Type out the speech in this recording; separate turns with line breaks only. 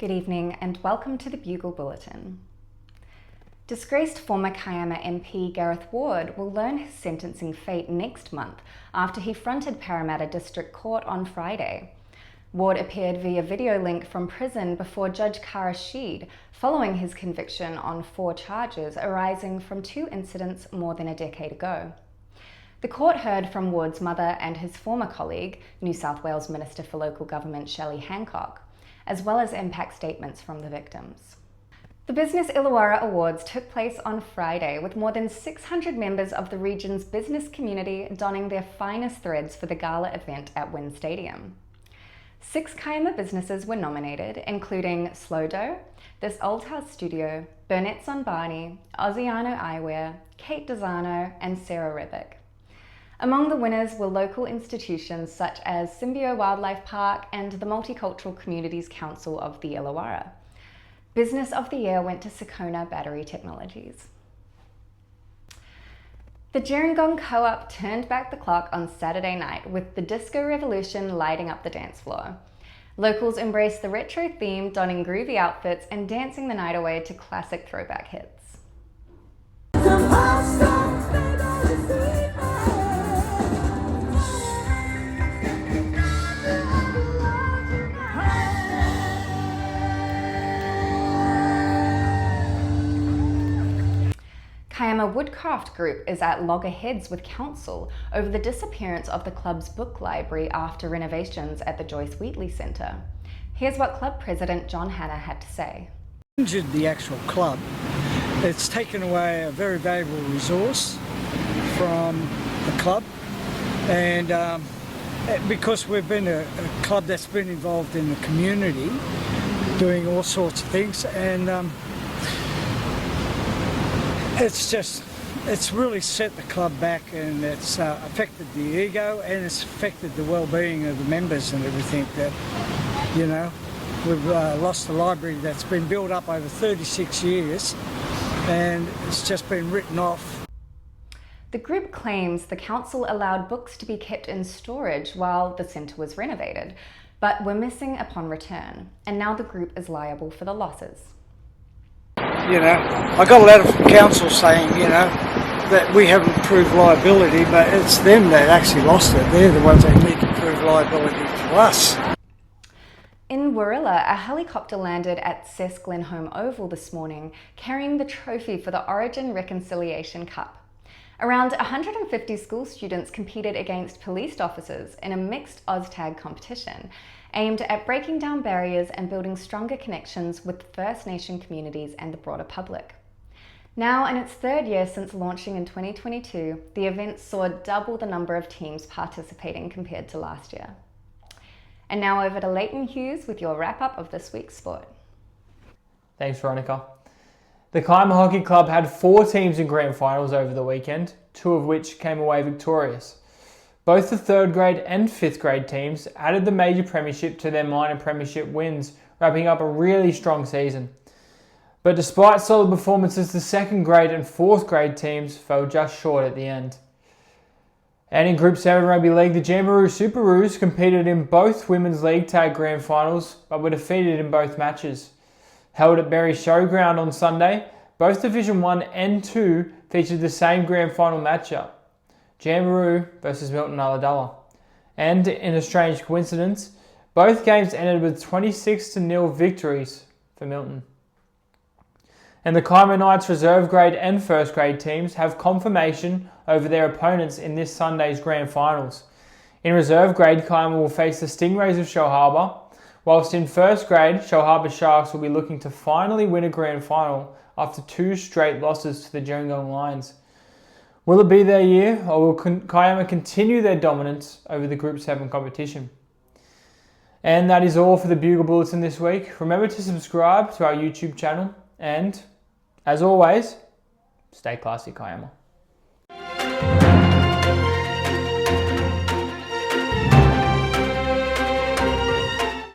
Good evening and welcome to the Bugle Bulletin. Disgraced former Kiama MP Gareth Ward will learn his sentencing fate next month after he fronted Parramatta District Court on Friday. Ward appeared via video link from prison before Judge Kara Sheed following his conviction on 4 charges arising from 2 incidents more than a decade ago. The court heard from Ward's mother and his former colleague, New South Wales Minister for Local Government Shelley Hancock, as well as impact statements from the victims. The Business Illawarra Awards took place on Friday with more than 600 members of the region's business community donning their finest threads for the gala event at Wynn Stadium. 6 Kiama businesses were nominated, including Slowdough, This Old House Studio, Burnett's on Barney, Oziano Eyewear, Kate Desano, and Sarah Rebick. Among the winners were local institutions such as Symbio Wildlife Park and the Multicultural Communities Council of the Illawarra. Business of the Year went to Sakona Battery Technologies. The Gerringong Co-op turned back the clock on Saturday night with the Disco Revolution lighting up the dance floor. Locals embraced the retro theme, donning groovy outfits and dancing the night away to classic throwback hits. Kiama Woodcraft Group is at loggerheads with council over the disappearance of the club's book library after renovations at the Joyce Wheatley Centre. Here's what club president John Hanna had to say.
Injured the actual club. It's taken away a very valuable resource from the club, and because we've been a club that's been involved in the community doing all sorts of things, and it's really set the club back, and it's affected the ego, and it's affected the well-being of the members and everything. That, you know, we've lost a library that's been built up over 36 years and it's just been written off.
The group claims the council allowed books to be kept in storage while the centre was renovated, but were missing upon return, and now the group is liable for the losses.
You know, I got a letter from council saying, you know, that we haven't proved liability, but it's them that actually lost it. They're the ones that need to prove liability to us.
In Warilla, a helicopter landed at Cess Glenholme Oval this morning, carrying the trophy for the Origin Reconciliation Cup. Around 150 school students competed against police officers in a mixed OzTag competition, aimed at breaking down barriers and building stronger connections with First Nation communities and the broader public. Now in its 3rd year since launching in 2022, the event saw double the number of teams participating compared to last year. And now over to Leighton Hughes with your wrap-up of this week's sport.
Thanks, Veronica. The Kiama Hockey Club had 4 teams in grand finals over the weekend, 2 of which came away victorious. Both the 3rd grade and 5th grade teams added the major premiership to their minor premiership wins, wrapping up a really strong season. But despite solid performances, the 2nd grade and 4th grade teams fell just short at the end. And in Group 7 Rugby League, the Jamberoo Superroos competed in both Women's League Tag Grand Finals, but were defeated in both matches. Held at Berry Showground on Sunday, both Division 1 and 2 featured the same Grand Final matchup, Jamberoo versus Milton Ulladulla. And in a strange coincidence, both games ended with 26-0 victories for Milton. And the Kiama Knights reserve grade and 1st grade teams have confirmation over their opponents in this Sunday's grand finals. In reserve grade, Kiama will face the Stingrays of Shellharbour, whilst in 1st grade, Shellharbour Sharks will be looking to finally win a grand final after 2 straight losses to the Gerringong Lions. Will it be their year, or will Kiama continue their dominance over the Group 7 competition? And that is all for the Bugle Bulletin this week. Remember to subscribe to our YouTube channel, and as always, stay classy, Kiama.